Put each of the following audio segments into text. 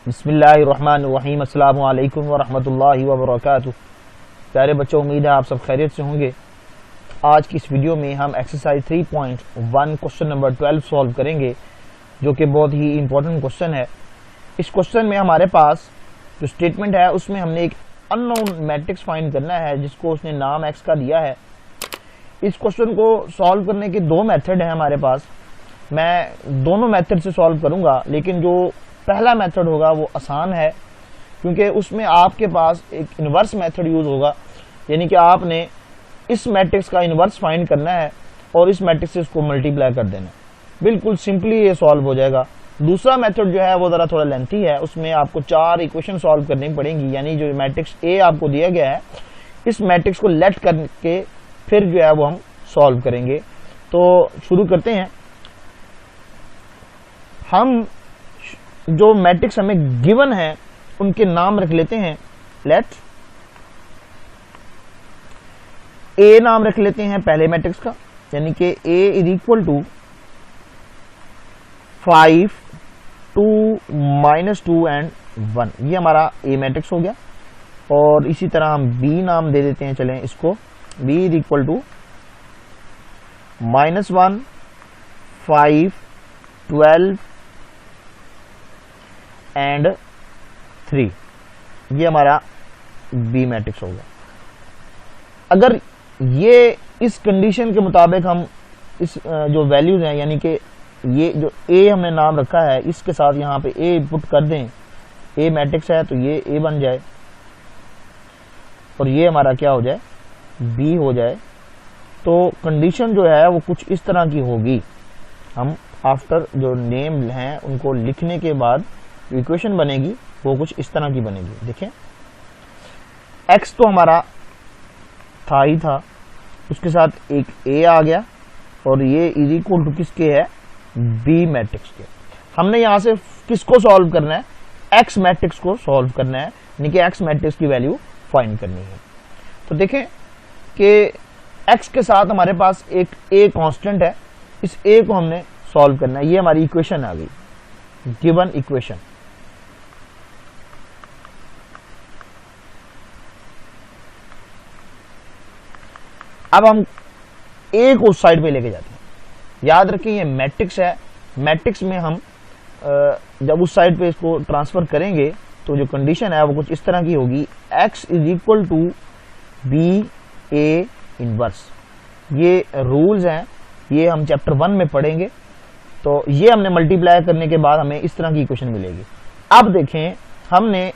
बिस्मिल्लाहिर्रहमानिर्रहीम अस्सलामु अलैकुम वरहमतुल्लाहि वबरकातुहू। प्यारे बच्चों, उम्मीद है आप सब खैरियत से होंगे। आज की इस वीडियो में हम एक्सरसाइज 3.1 क्वेश्चन नंबर 12 सॉल्व करेंगे, जो कि बहुत ही इंपॉर्टेंट क्वेश्चन है। इस क्वेश्चन में हमारे पास जो स्टेटमेंट है उसमें हमने एक अननोन मैट्रिक्स फाइंड करना है जिसको उसने नाम एक्स का दिया है। इस क्वेश्चन को सॉल्व करने के दो मेथड हैं हमारे पास। मैं दोनों मेथड से सॉल्व करूंगा, लेकिन जो पहला मेथड होगा वो आसान है क्योंकि उसमें आपके पास एक इन्वर्स मेथड यूज होगा, यानी कि आपने इस मैट्रिक्स का इन्वर्स फाइंड करना है और इस मैट्रिक्स से इसको मल्टीप्लाई कर देना है। बिल्कुल सिंपली ये सॉल्व हो जाएगा। दूसरा मेथड जो है वो जरा थोड़ा लेंथी है, उसमें आपको 4 इक्वेशन सॉल्व करनी पड़ेंगी, यानी जो मैट्रिक्स ए आपको दिया गया है इस मैट्रिक्स को लेट करके फिर जो है वो हम सॉल्व करेंगे। तो शुरू करते हैं। हम जो मैट्रिक्स हमें गिवन है उनके नाम रख लेते हैं। लेट ए नाम रख लेते हैं पहले मैट्रिक्स का, यानी कि ए इज इक्वल टू 5, 2, -2 एंड 1। ये हमारा ए मैट्रिक्स हो गया। और इसी तरह हम बी नाम दे देते हैं, चलें इसको। B is equal to -1, 5, 12 and 3। ये हमारा बी मैट्रिक्स होगा। अगर ये इस कंडीशन के मुताबिक हम इस जो वैल्यूज हैं, यानी कि ये जो ए हमने नाम रखा है इसके साथ यहाँ पे ए पुट कर दें, ए मैट्रिक्स है तो ये ए बन जाए और ये हमारा क्या हो जाए, बी हो जाए। तो कंडीशन जो है वो कुछ इस तरह की होगी। हम आफ्टर जो नेम हैं उनको लिखने के बाद इक्वेशन बनेगी वो कुछ इस तरह की बनेगी। देखें, x तो हमारा था ही था, उसके साथ एक a आ गया और ये इज इक्वल टू किसके है, b मैट्रिक्स के। हमने यहां से किसको सॉल्व करना है, x मैट्रिक्स को सॉल्व करना है, यानी कि x मैट्रिक्स की वैल्यू फाइंड करनी है। तो देखें कि x के साथ हमारे पास एक a कांस्टेंट है, इस a को हमने सॉल्व करना है। ये हमारी इक्वेशन आ गई, गिवन इक्वेशन। अब हम ए को उस साइड पे लेके जाते हैं। याद रखें ये मैट्रिक्स है, मैट्रिक्स में हम जब उस साइड पे इसको ट्रांसफर करेंगे तो जो कंडीशन है वो कुछ इस तरह की होगी, x is equal to B A inverse. ये रूल्स हैं, ये हम चैप्टर 1 में पढ़ेंगे। तो ये हमने मल्टीप्लाई करने के बाद हमें इस तरह की इक्वेशन मिलेगी। अब देखें, हमने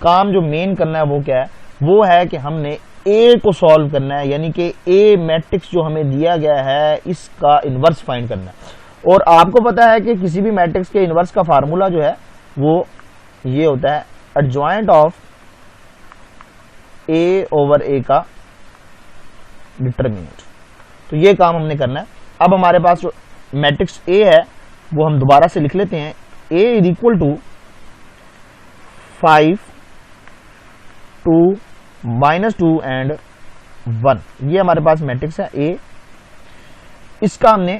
काम जो मेन करना है वो क्या है, वो है कि हमने ए को सॉल्व करना है, यानी कि ए मैट्रिक्स जो हमें दिया गया है इसका इन्वर्स फाइंड करना है। और आपको पता है कि किसी भी मैट्रिक्स के इन्वर्स का फार्मूला जो है वो ये होता है एडजॉइंट ऑफ ए ओवर ए का डिटरमिनेंट। तो ये काम हमने करना है। अब हमारे पास जो मैट्रिक्स ए है वो हम दोबारा से लिख लेते हैं। ए इज इक्वल टू 5, 2, -2 एंड 1। ये हमारे पास मैट्रिक्स है ए, इसका हमने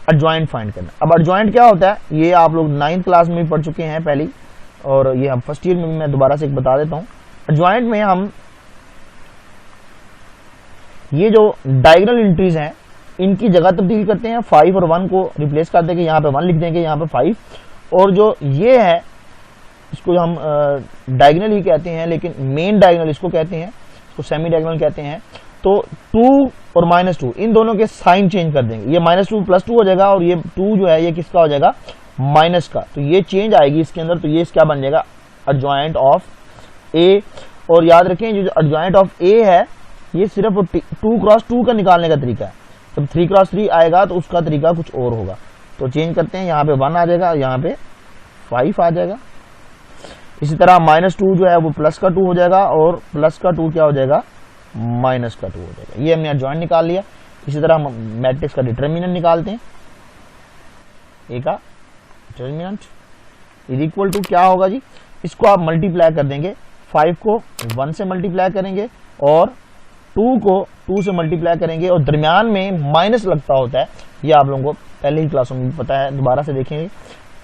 एडजॉइंट फाइंड करना। अब एडजॉइंट क्या होता है ये आप लोग 9th क्लास में भी पढ़ चुके हैं पहली, और ये हम फर्स्ट ईयर में भी मैं दोबारा से एक बता देता हूं। एडजॉइंट में हम ये जो डायगोनल एंट्रीज हैं इनकी जगह तब्दील करते हैं। 5 और 1 को रिप्लेस कर देंगे, यहाँ पे 1 लिख देंगे, यहाँ पे 5। और जो ये है इसको हम डायगोनल ही कहते हैं, लेकिन मेन डायगोनल इसको कहते हैं, इसको सेमी डायगोनल कहते हैं। तो 2 और -2 इन दोनों के साइन चेंज कर देंगे। ये -2 +2 हो जाएगा और ये 2 जो है ये किसका हो जाएगा, माइनस का। तो ये चेंज आएगी इसके अंदर, तो ये क्या बन जाएगा, एडजॉइंट ऑफ ए। और याद रखें जो एडजॉइंट ऑफ ए है ये सिर्फ 2 क्रॉस 2 का निकालने का तरीका है। जब 3 क्रॉस 3 आएगा तो उसका तरीका कुछ और होगा। तो चेंज करते हैं, यहाँ पे 1 आ जाएगा, यहाँ पे 5 आ जाएगा। इसी तरह -2 जो है वो प्लस का 2 हो जाएगा और प्लस का 2 क्या हो जाएगा, माइनस का 2 हो जाएगा। ये हमने एडजॉइंट निकाल लिया। इसी तरह हम मैट्रिक्स का डिटरमिनेंट निकालते हैं। ए का डिटरमिनेंट इज इक्वल टू क्या होगा जी, इसको आप मल्टीप्लाई कर देंगे। 5 को 1 से मल्टीप्लाई करेंगे और 2 को 2 से मल्टीप्लाई करेंगे और दरमियान में माइनस लगता होता है। ये आप लोगों को पहले ही क्लासों में पता है, दोबारा से देखेंगे।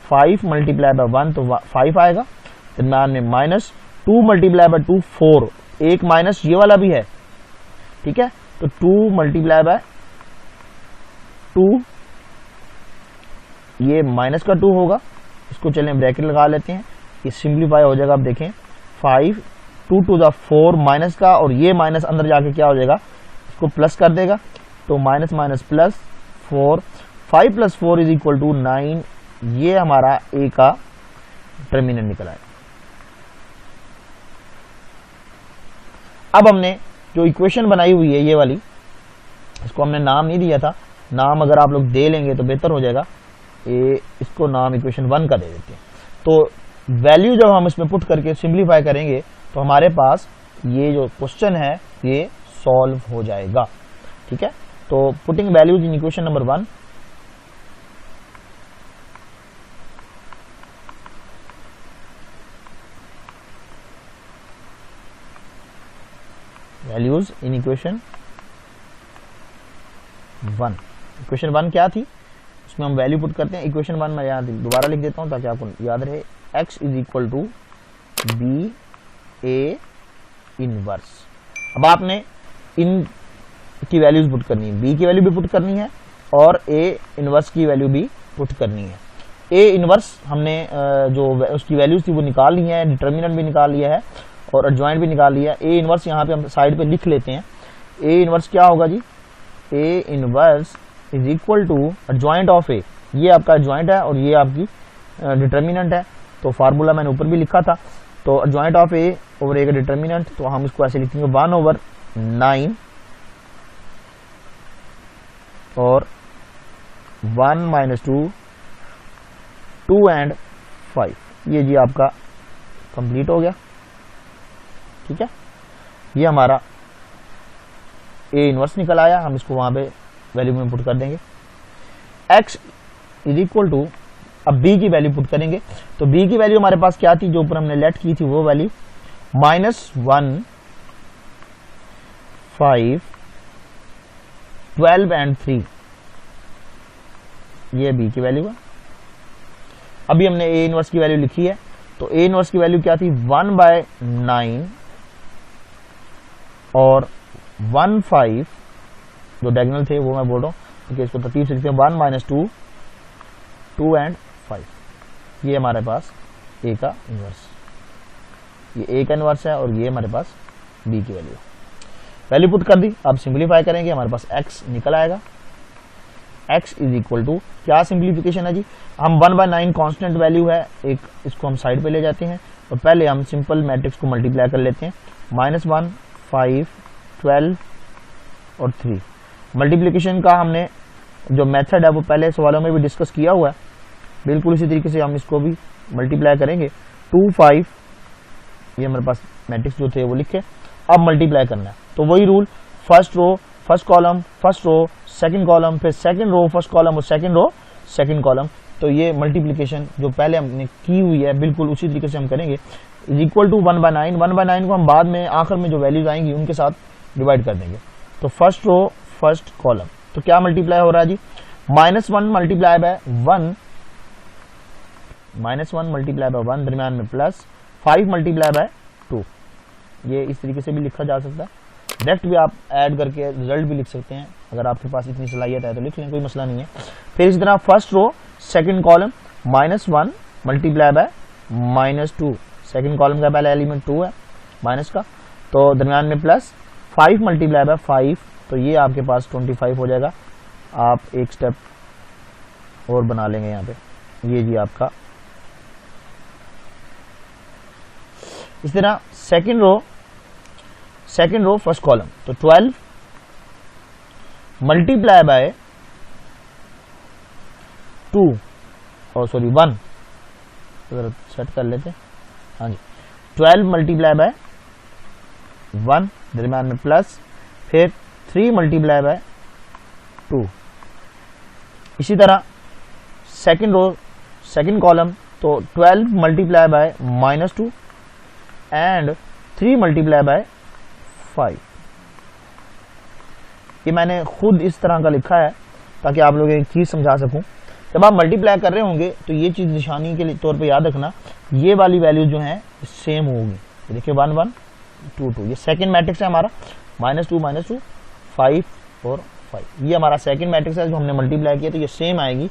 5 मल्टीप्लाई बाय 1 तो 5 आएगा दरम्यान में माइनस 2 मल्टीप्लाई बाय 2 4, एक माइनस ये वाला भी है, ठीक है, तो 2 मल्टीप्लाई बाय 2, ये माइनस का 2 होगा, इसको चलें ब्रैकेट लगा लेते हैं, ये सिंप्लीफाई हो जाएगा। आप देखें 5 2 टू द 4 माइनस का, और ये माइनस अंदर जाके क्या हो जाएगा, इसको प्लस कर देगा, तो minus minus plus 4, 5 plus 4 is equal to 9, ये हमारा ए का डिटरमिनेंट निकला है। अब हमने जो इक्वेशन बनाई हुई है ये वाली, इसको हमने नाम नहीं दिया था, नाम अगर आप लोग दे लेंगे तो बेहतर हो जाएगा, इसको नाम इक्वेशन 1 का दे देते हैं। तो वैल्यू जब हम इसमें पुट करके सिंप्लीफाई करेंगे तो हमारे पास ये जो क्वेश्चन है ये सॉल्व हो जाएगा, ठीक है। तो putting values in equation number 1, values in equation 1, equation 1 क्या थी, उसमें हम वैल्यू पुट करते हैं। इक्वेशन 1 मैं यहाँ दोबारा लिख देता हूँ ताकि आपको याद रहे, x is equal to B A inverse. अब आपने इन की वैल्यूज पुट करनी है, b की वैल्यू भी पुट करनी है और a इनवर्स की वैल्यू भी पुट करनी है। a इनवर्स हमने जो उसकी वैल्यूज थी वो निकाल ली है, डिटर्मिनेंट भी निकाल लिया है और एडजॉइंट भी निकाल लिया। a इनवर्स यहाँ पे हम साइड पे लिख लेते हैं। a इनवर्स क्या होगा जी, a inverse is equal to adjoint of a, ये आपका एडजॉइंट है और ये आपकी डिटर्मिनेंट है। तो फार्मूला मैंने ऊपर भी लिखा था, तो adjoint of a over a का डिटर्मिनेंट, तो हम इसको ऐसे लिखेंगे 1/9 और 1 - 2 2 and 5, ये जी आपका कंप्लीट हो गया, ठीक है। ये हमारा a इनवर्स निकल आया, हम इसको वहां पे वैल्यू में पुट कर देंगे। x इज इक्वल टू, अब b की वैल्यू पुट करेंगे, तो b की वैल्यू हमारे पास क्या थी, जो ऊपर हमने लेट की थी वो वैल्यू -1 5 12 and 3, ये b की वैल्यू है। अभी हमने a इनवर्स की वैल्यू लिखी है, तो a इनवर्स की वैल्यू क्या थी, 1/9 और 1 5, जो डायगोनल थे वो मैं बोल रहा हूँ क्योंकि इसको तरतीब से लिखते हैं, 1 - 2 2 and 5, ये हमारे पास a का इनवर्स, ये a का इनवर्स है और ये हमारे पास b की वैल्यू पुट कर दी। अब सिंप्लीफाई करेंगे, हमारे पास x निकल आएगा। x इज इक्वल टू, क्या सिंप्लीफिकेशन है जी, हम 1/9 कांस्टेंट वैल्यू है एक, इसको हम साइड पे ले जाते हैं और पहले हम सिंपल मैट्रिक्स को मल्टीप्लाई कर लेते हैं, -1 5 12 और 3। मल्टीप्लिकेशन का हमने जो मेथड है वो पहले सवालों में भी डिस्कस किया हुआ है, बिल्कुल इसी तरीके से हम इसको भी मल्टीप्लाई करेंगे। 2 5, ये हमारे पास मैट्रिक्स जो थे वो लिखे, अब मल्टीप्लाई करना है, तो वही rule, first row first column, first row second column, फिर सेकंड रो फर्स्ट कॉलम और सेकंड रो सेकंड कॉलम। तो ये मल्टीप्लिकेशन जो पहले हमने की हुई है बिल्कुल उसी तरीके से हम करेंगे, इज इक्वल टू 1/9। 1/9 को हम बाद में आखिर में जो वैल्यूज आएंगी उनके साथ डिवाइड कर देंगे। तो फर्स्ट रो फर्स्ट कॉलम, तो क्या मल्टीप्लाई हो रहा है जी, -1 मल्टीप्लाई बाय 1, -1 मल्टीप्लाई बाय 1, दरमियान में प्लस 5 मल्टीप्लाई बाय 2, ये इस तरीके से भी लिखा जा सकता है। डायरेक्ट भी आप ऐड करके रिजल्ट भी लिख सकते हैं, अगर आपके पास इतनी सलाहियत है तो लिख लें, कोई मसला नहीं है। फिर इसी तरह first row second column, -1 multiply by -2, second column का पहला एलिमेंट 2 है माइनस का, तो दरमियान में प्लस 5 मल्टीप्लाई बाय 5, तो ये आपके पास 25 हो जाएगा। आप एक स्टेप और बना लेंगे यहाँ पे, ये जी आपका। इस तरह सेकंड रो फर्स्ट कॉलम, तो 12 मल्टीप्लाई बाय 2 और सॉरी 1, जरा सेट कर लेते हैं, हाँ जी, 12 मल्टीप्लाई बाय 1, दरमियान में प्लस, फिर 3 मल्टीप्लाई बाय 2। इसी तरह सेकंड रो सेकंड कॉलम, तो 12 multiply by -2 and 3 multiply by 5। ये मैंने खुद इस तरह का लिखा है ताकि आप लोग एक चीज समझा सकूं, जब आप मल्टीप्लाई कर रहे होंगे तो ये चीज निशानी के तौर पे याद रखना, ये वाली वैल्यू जो है सेम होगी। देखिए 1 1 2 2, ये सेकंड मैट्रिक्स है हमारा, -2 5 और 5, ये हमारा सेकंड मैट्रिक्स है जो हमने मल्टीप्लाई किया, तो ये सेम आएगी।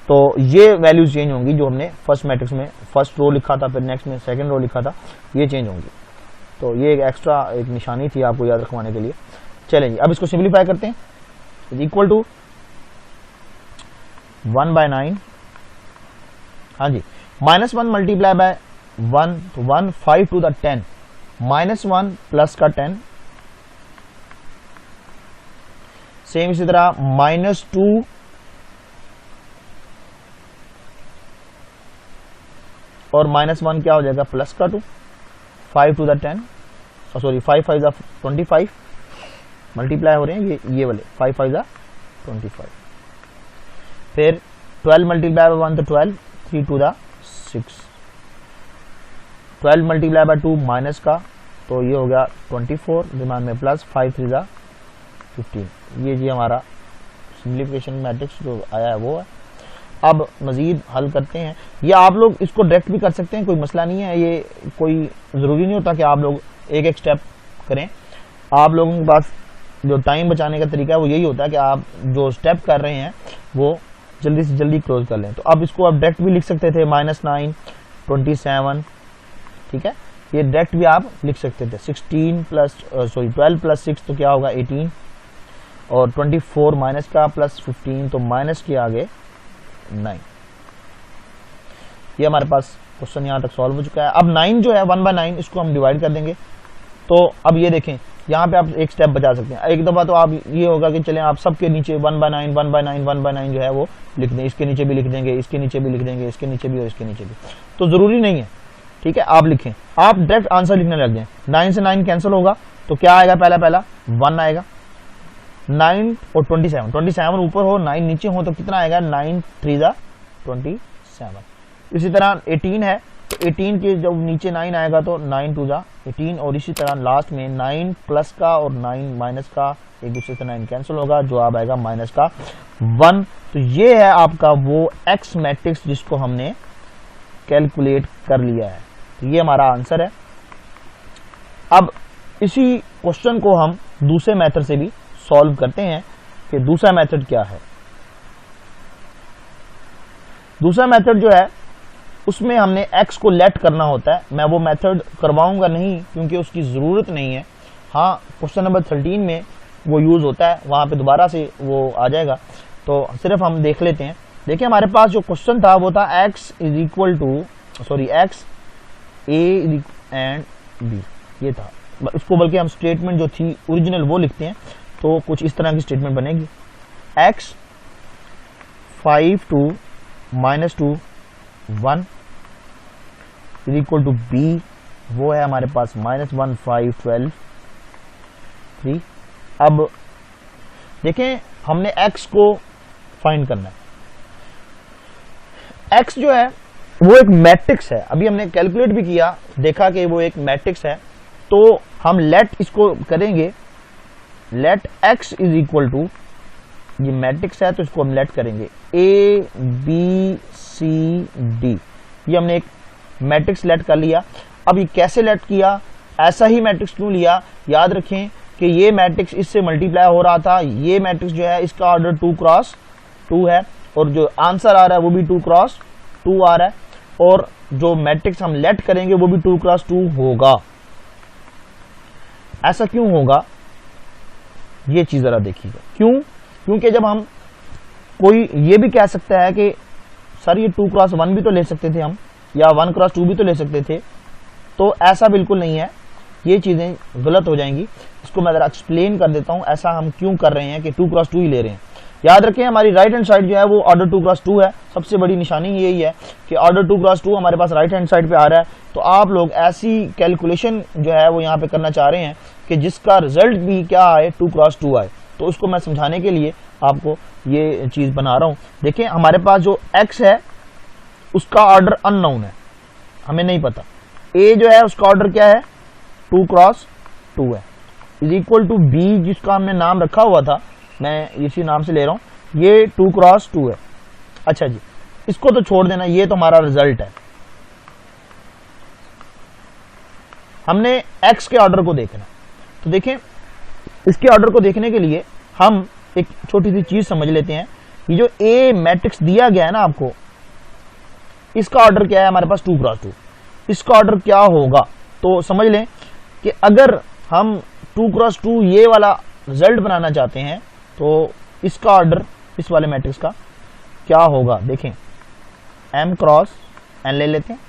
तो ये वैल्यूज चेंज होंगी जो हमने फर्स्ट मैट्रिक्स में फर्स्ट रो लिखा था, फिर नेक्स्ट में सेकंड रो लिखा था, ये चेंज होंगी। तो ये एक एक्स्ट्रा एक निशानी थी आपको याद रखवाने के लिए। चलेंगे अब इसको सिंप्लीफाई करते हैं। इक्वल टू 1/9, हाँ जी, -1 मल्टीप्लाई बाय 1, तो 1 5 to the 10, -1 प्लस का 10, सेम इसी तरह -2 और -1 क्या हो जाएगा प्लस का 2, 5 to the 10, सॉरी 5 5 25 मल्टीप्लाई हो रहे हैं ये वाले 5 5 25, फिर 12 मल्टीप्लाई बाय 1 तो 12, 3 to the 6, 12 multiply by 2 minus का, तो ये हो गया 24, दिमाग में प्लस 5 3 the 15, ये जी हमारा सिंप्लीफिकेशन मैट्रिक्स जो आया है वो है। अब मजीद हल करते हैं, या आप लोग इसको डायरेक्ट भी कर सकते हैं, कोई मसला नहीं है, ये कोई ज़रूरी नहीं होता कि आप लोग एक एक स्टेप करें। आप लोगों के पास जो टाइम बचाने का तरीका है वो यही होता है कि आप जो स्टेप कर रहे हैं वो जल्दी से जल्दी क्लोज कर लें। तो अब इसको आप डायरेक्ट भी लिख सकते थे, -9 27, ठीक है, ये डायरेक्ट भी आप लिख सकते थे। 12 प्लस 6 तो क्या होगा 18, और 24 माइनस का प्लस 15 तो माइनस के आगे 9। ये हमारे पास क्वेश्चन यहाँ तक सॉल्व हो चुका है। अब 9 जो है 1/9, इसको हम डिवाइड कर देंगे। तो अब ये देखें यहाँ पे आप एक स्टेप बचा सकते हैं। एक दफा तो आप ये होगा कि चलें आप सबके नीचे 1/9 1/9 1/9 जो है वो लिख दें, इसके नीचे भी लिख देंगे, इसके नीचे भी लिख देंगे, इसके नीचे भी और इसके नीचे भी, तो जरूरी नहीं है, ठीक है। आप लिखें, आप डायरेक्ट आंसर लिखने लग जाएं। 9 से 9 कैंसिल होगा तो क्या आएगा, पहला 1 आएगा, 9 और 27 ऊपर हो 9 नीचे हो तो कितना आएगा, 9 3 the 27। इसी तरह 18 है तो 18 के जब नीचे 9 आएगा तो 9 2 the 18, और इसी तरह लास्ट में 9 प्लस का और 9 माइनस का एक दूसरे से 9 कैंसिल होगा, जवाब आएगा माइनस का 1। तो ये है आपका वो एक्स मैट्रिक्स जिसको हमने कैलकुलेट कर लिया है। तो ये हमारा आंसर है। अब इसी क्वेश्चन को हम दूसरे मेथड से भी सॉल्व करते हैं कि दूसरा मेथड क्या है। दूसरा मेथड जो है उसमें हमने x को लेट करना होता है। मैं वो मेथड करवाऊंगा नहीं क्योंकि उसकी ज़रूरत नहीं है। हाँ, क्वेश्चन नंबर 13 में वो यूज़ होता है, वहाँ पे दोबारा से वो आ जाएगा, तो सिर्फ हम देख लेते हैं। देखिए हमारे पास जो क्वेश्चन था वो था x a एंड b, ये था। इसको बल्कि हम स्टेटमेंट जो थी ओरिजिनल वो लिखते हैं, तो कुछ इस तरह की स्टेटमेंट बनेगी, x 5 2 -2 1 is equal to b, वो है हमारे पास -1 5 12 3। अब देखें हमने x को फाइंड करना है। x जो है वो एक मैट्रिक्स है, अभी हमने कैलकुलेट भी किया, देखा कि वो एक मैट्रिक्स है। तो हम लेट इसको करेंगे, let x is equal to, ये मैट्रिक्स है तो इसको हम लेट करेंगे a b c d, ये हमने एक मैट्रिक्स लेट कर लिया। अब ये कैसे लेट किया, ऐसा ही मैट्रिक्स क्यों लिया, याद रखें कि ये मैट्रिक्स इससे मल्टीप्लाई हो रहा था। ये मैट्रिक्स जो है इसका ऑर्डर 2 क्रॉस 2 है, और जो आंसर आ रहा है वो भी 2 क्रॉस 2 आ रहा है, और जो मैट्रिक्स हम लेट करेंगे वो भी 2 क्रॉस 2 होगा। ऐसा क्यों होगा, ये चीज जरा देखिएगा। क्यों, क्योंकि जब हम कोई ये भी कह सकता है कि सर ये 2 क्रॉस 1 भी तो ले सकते थे हम, या 1 क्रॉस 2 भी तो ले सकते थे, तो ऐसा बिल्कुल नहीं है, ये चीजें गलत हो जाएंगी। इसको मैं जरा एक्सप्लेन कर देता हूं, ऐसा हम क्यों कर रहे हैं कि 2 क्रॉस 2 ही ले रहे हैं। याद रखें हमारी राइट हैंड साइड जो है वो ऑर्डर 2 क्रॉस 2 है। सबसे बड़ी निशानी यही है कि ऑर्डर 2 क्रॉस 2 हमारे पास राइट हैंड साइड पे आ रहा है। तो आप लोग ऐसी कैलकुलेशन जो है वो यहाँ पे करना चाह रहे हैं कि जिसका रिजल्ट भी क्या आए, 2 क्रॉस 2 आए। तो उसको मैं समझाने के लिए आपको ये चीज बना रहा हूं। देखिए हमारे पास जो x है उसका ऑर्डर अननोन है, हमें नहीं पता। a जो है उसका ऑर्डर क्या है, 2 क्रॉस 2 है, इज इक्वल टू b जिसका हमने नाम रखा हुआ था, मैं इसी नाम से ले रहा हूं, ये 2 क्रॉस 2 है। अच्छा जी, इसको तो छोड़ देना, ये तो हमारा रिजल्ट है। हमने एक्स के ऑर्डर को देखना। तो देखें, इसके ऑर्डर को देखने के लिए हम एक छोटी सी चीज समझ लेते हैं। ये जो ए मैट्रिक्स दिया गया है ना आपको, इसका ऑर्डर क्या है हमारे पास 2 क्रॉस 2। इसका ऑर्डर क्या होगा, तो समझ लें कि अगर हम 2 क्रॉस 2 ये वाला रिजल्ट बनाना चाहते हैं तो इसका ऑर्डर इस वाले मैट्रिक्स का क्या होगा। देखें, m क्रॉस n ले लेते हैं।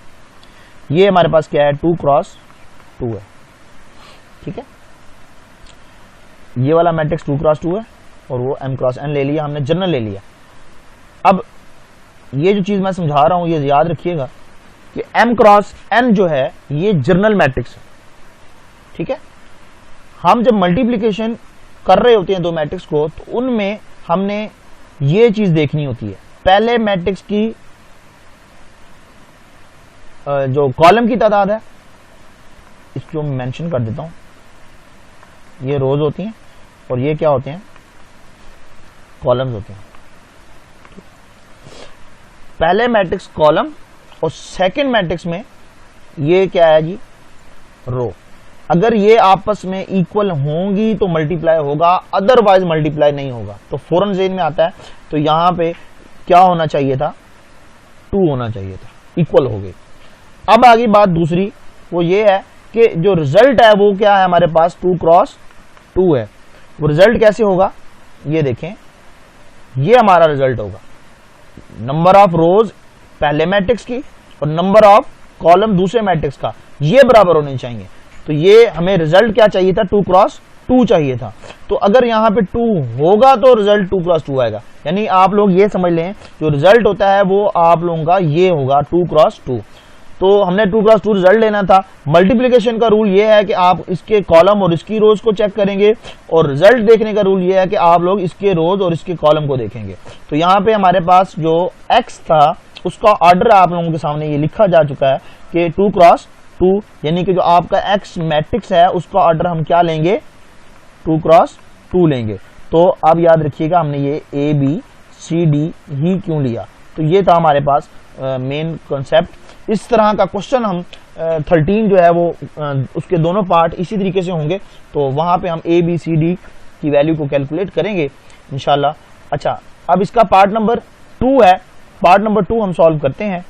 ये हमारे पास क्या है, 2 क्रॉस 2 है, ठीक है। ये वाला मैट्रिक्स 2 क्रॉस 2 है और वो m क्रॉस n ले लिया हमने, जनरल ले लिया। अब ये जो चीज मैं समझा रहा हूं ये याद रखिएगा कि m क्रॉस n जो है ये जर्नल मैट्रिक्स है, ठीक है। हम जब मल्टीप्लिकेशन कर रहे होते हैं दो मैट्रिक्स को तो उनमें हमने ये चीज देखनी होती है, पहले मैट्रिक्स की जो कॉलम की तादाद है, इसको मैं मेंशन कर देता हूं, ये रोज होती हैं और ये क्या होते हैं, कॉलम्स होते हैं। पहले मैट्रिक्स कॉलम और सेकंड मैट्रिक्स में ये क्या है जी, रो। अगर ये आपस में इक्वल होंगी तो मल्टीप्लाई होगा, अदरवाइज मल्टीप्लाई नहीं होगा। तो फौरन ज़हन में आता है, तो यहां पे क्या होना चाहिए था, 2 होना चाहिए था, इक्वल हो गई। अब आगे बात दूसरी, वो ये है कि जो रिजल्ट है वो क्या है हमारे पास, 2 क्रॉस 2 है। वो रिजल्ट कैसे होगा, ये देखें, ये हमारा रिजल्ट होगा, नंबर ऑफ रोज पहले मैट्रिक्स की और नंबर ऑफ कॉलम दूसरे मैट्रिक्स का, ये बराबर होने चाहिए। तो ये हमें रिजल्ट क्या चाहिए था, 2 क्रॉस 2 चाहिए था। तो अगर यहाँ पे 2 होगा तो रिजल्ट 2 क्रॉस 2 आएगा। यानी आप लोग ये समझ लें, जो रिजल्ट होता है वो आप लोगों का ये होगा 2 क्रॉस 2। तो हमने 2 क्रॉस 2 रिजल्ट लेना था। मल्टीप्लिकेशन का रूल ये है कि आप इसके कॉलम और इसकी रोज को चेक करेंगे, और रिजल्ट देखने का रूल ये है कि आप लोग इसके रोज और इसके कॉलम को देखेंगे। तो यहाँ पे हमारे पास जो x था उसका ऑर्डर आप लोगों के सामने ये लिखा जा चुका है कि 2 क्रॉस 2, यानी कि जो आपका x मैट्रिक्स है उसका ऑर्डर हम क्या लेंगे, 2 क्रॉस 2 लेंगे। तो अब याद रखिएगा हमने ये a b c d ही क्यों लिया, तो ये था हमारे पास मेन कॉन्सेप्ट। इस तरह का क्वेश्चन हम 13 जो है वो उसके दोनों पार्ट इसी तरीके से होंगे, तो वहां पे हम a b c d की वैल्यू को कैलकुलेट करेंगे इंशाल्लाह। अच्छा, अब इसका पार्ट नंबर 2 है, पार्ट नंबर 2 हम सॉल्व करते हैं।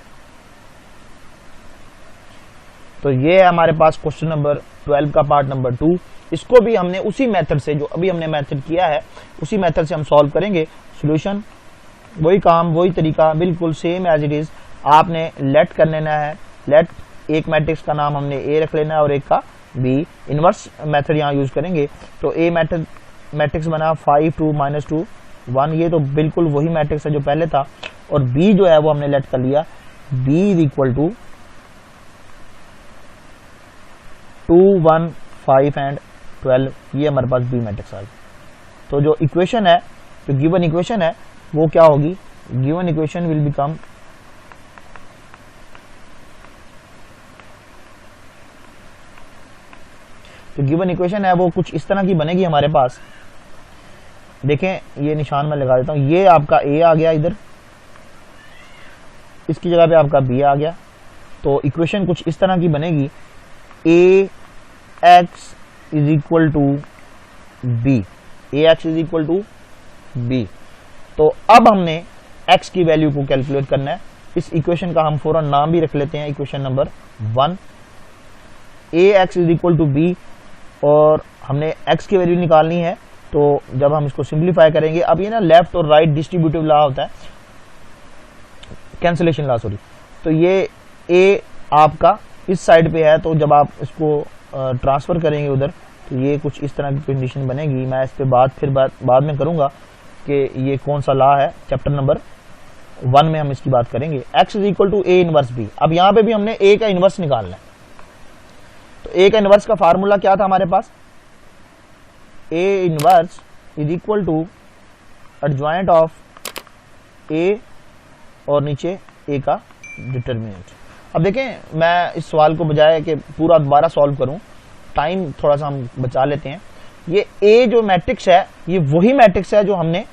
तो ये है हमारे पास क्वेश्चन नंबर 12 का पार्ट नंबर 2। इसको भी हमने उसी मेथड से, जो अभी हमने मेथड किया है उसी मेथड से हम सॉल्व करेंगे। सॉल्यूशन वही काम वही तरीका, बिल्कुल सेम एज इट इज। आपने लेट कर लेना है, लेट एक मैट्रिक्स का नाम हमने ए रख लेना है और एक का बी। इनवर्स मेथड यहाँ यूज करेंगे। तो ए मेथड मैट्रिक्स बना 5 2 -2 1, ये तो बिल्कुल वही मैट्रिक्स है जो पहले था। और बी जो है वो हमने लेट कर लिया, B is equal to 2 1 5 and 12, ये हमारे पास बी मैट्रिक्स आ गई। तो जो इक्वेशन है, जो गिवन इक्वेशन है वो क्या होगी, गिवन इक्वेशन विल बिकम तो गिवन इक्वेशन है वो कुछ इस तरह की बनेगी हमारे पास। देखें, ये निशान मैं लगा देता हूं, ये आपका ए आ गया इधर, इसकी जगह पे आपका बी आ गया। तो इक्वेशन कुछ इस तरह की बनेगी, A X is equal to B, A X is equal to B. तो अब हमने x की वैल्यू को कैलकुलेट करना है। इस इक्वेशन का हम फौरन नाम भी रख लेते हैं, equation number 1। A X is equal to B, और हमने x की वैल्यू निकालनी है। तो जब हम इसको सिंप्लीफाई करेंगे, अब ये ना लेफ्ट और राइट डिस्ट्रीब्यूटिव लॉ होता है, कैंसिलेशन लॉ सॉरी। तो ये a आपका इस साइड पे है, तो जब आप इसको ट्रांसफर करेंगे उधर, तो ये कुछ इस तरह की कंडीशन बनेगी। मैं इस पे बाद में करूंगा कि ये कौन सा लॉ है, चैप्टर नंबर 1 में हम इसकी बात करेंगे। x is equal to A inverse B. अब यहाँ पे भी हमने a का इनवर्स निकालना है। तो a का इनवर्स का फार्मूला क्या था हमारे पास, a inverse is equal to adjoint of a और नीचे a का डिटर्मिनेंट। अब देखें, मैं इस सवाल को बजाय कि पूरा दोबारा सॉल्व करूं, टाइम थोड़ा सा हम बचा लेते हैं। ये a जो मैट्रिक्स है ये वही मैट्रिक्स है जो हमने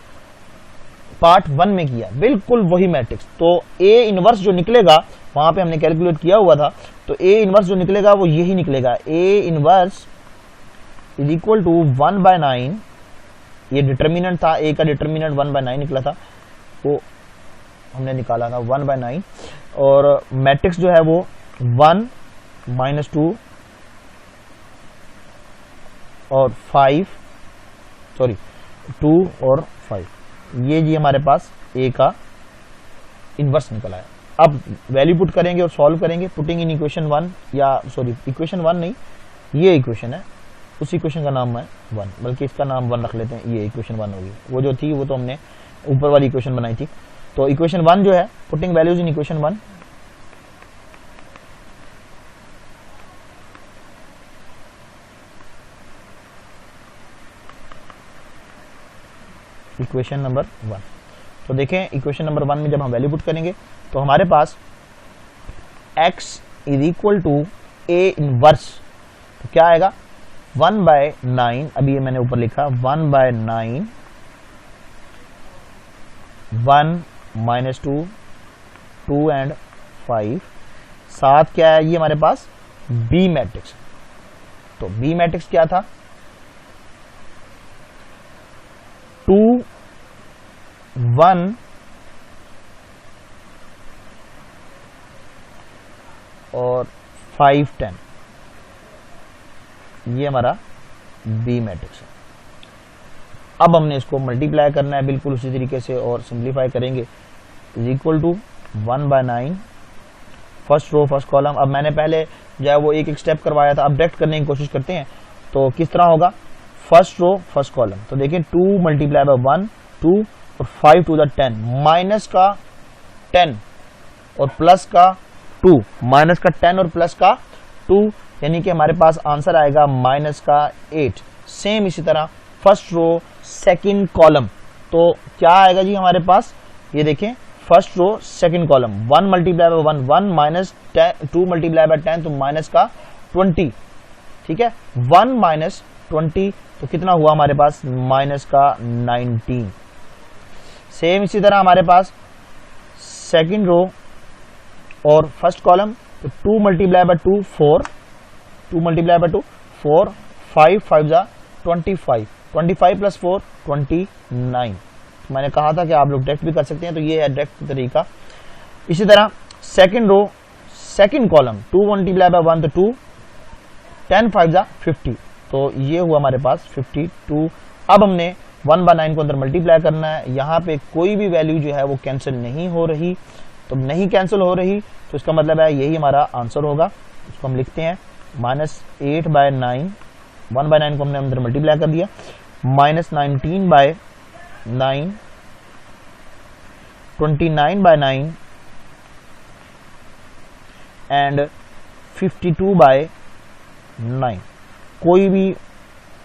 पार्ट 1 में किया, बिल्कुल वही मैट्रिक्स। तो ए इनवर्स जो निकलेगा वहां पे हमने कैलकुलेट किया हुआ था, तो ए इनवर्स जो निकलेगा वो यही निकलेगा, A inverse is equal to 1/9। ये डिटर्मिनेंट था, ए का डिटर्मिनेंट 1/9 निकला था, वो हमने निकाला था 1/9। और मैट्रिक्स जो है वो 1 -2 और 5, सॉरी 2 और 5, ये जी हमारे पास ए का इनवर्स निकला है। अब वैल्यू पुट करेंगे और सॉल्व करेंगे, पुटिंग इन इक्वेशन 1, या सॉरी इक्वेशन 1 नहीं, ये इक्वेशन है, उस इक्वेशन का नाम है 1, बल्कि इसका नाम 1 रख लेते हैं, ये इक्वेशन 1 होगी। वो जो थी वो तो हमने ऊपर वाली इक्वेशन बनाई थी। तो इक्वेशन 1 जो है, putting values in equation 1, equation number 1। तो देखें इक्वेशन नंबर 1 में जब हम वैल्यू पुट करेंगे तो हमारे पास x is equal to A inverse, तो क्या आएगा 1/9, अभी ये मैंने ऊपर लिखा 1/9, 1 -2, 2 एंड 5, साथ क्या है ये हमारे पास बी मैट्रिक्स। तो बी मैट्रिक्स क्या था, 2 1 और 5 10, ये हमारा बी मैट्रिक्स है। अब हमने इसको मल्टीप्लाई करना है बिल्कुल उसी तरीके से और सिंप्लीफाई करेंगे, is equal to 1/9, first row first column. अब मैंने पहले जो है वो एक एक स्टेप करवाया था, अब डायरेक्ट करने की कोशिश करते हैं। तो किस तरह होगा, फर्स्ट रो फर्स्ट कॉलम, तो देखिए 2 × 1 2 और 5 to the 10, माइनस का 10 और प्लस का 2, माइनस का 10 और प्लस का 2, यानी कि हमारे पास आंसर आएगा माइनस का 8। सेम इसी तरह फर्स्ट रो सेकंड कॉलम, तो क्या आएगा जी हमारे पास, ये देखें first row second column, 1 × 1 1 minus 2 × 10, तो माइनस का 20, ठीक है, 1 - 20, तो कितना हुआ हमारे पास माइनस का 19। सेम इसी तरह हमारे पास सेकंड रो और फर्स्ट कॉलम, तो 2 × 2 4, 2 × 2 4, 5 5 जा 25, 25 + 4 29। मैंने कहा था कि आप लोग डायरेक्ट भी कर सकते हैं, तो ये है डायरेक्ट तरीका। इसी तरह सेकंड रो सेकंड कॉलम, 2 × 1 तो 2, 10 5 जा 50, तो ये हुआ हमारे पास 52। अब हमने 1/9 को अंदर मल्टीप्लाई करना है, यहाँ पे कोई भी वैल्यू जो है वो कैंसिल नहीं हो रही, तो नहीं कैंसिल हो रही तो इसका मतलब है यही हमारा आंसर होगा। इसको हम लिखते हैं -8/9, 1/9 को हमने अंदर मल्टीप्लाई कर दिया, -19/9, 29/9 एंड 52/9। कोई भी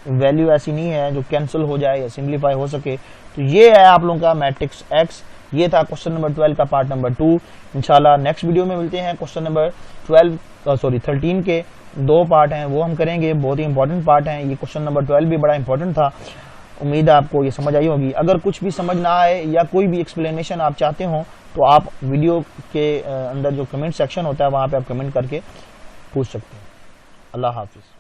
वैल्यू ऐसी नहीं है जो कैंसिल हो जाए या सिंप्लीफाई हो सके। तो ये है आप लोगों का मैट्रिक्स एक्स। ये था क्वेश्चन नंबर 12 का पार्ट नंबर 2। इंशाल्लाह नेक्स्ट वीडियो में मिलते हैं। क्वेश्चन नंबर 13 के 2 पार्ट हैं, वो हम करेंगे, बहुत ही इंपॉर्टेंट पार्ट हैं। ये क्वेश्चन नंबर 12 भी बड़ा इंपॉर्टेंट था। उम्मीद है आपको ये समझ आई होगी। अगर कुछ भी समझ ना आए या कोई भी एक्सप्लेनेशन आप चाहते हो तो आप वीडियो के अंदर जो कमेंट सेक्शन होता है वहाँ पे आप कमेंट करके पूछ सकते हैं। अल्लाह हाफिज़।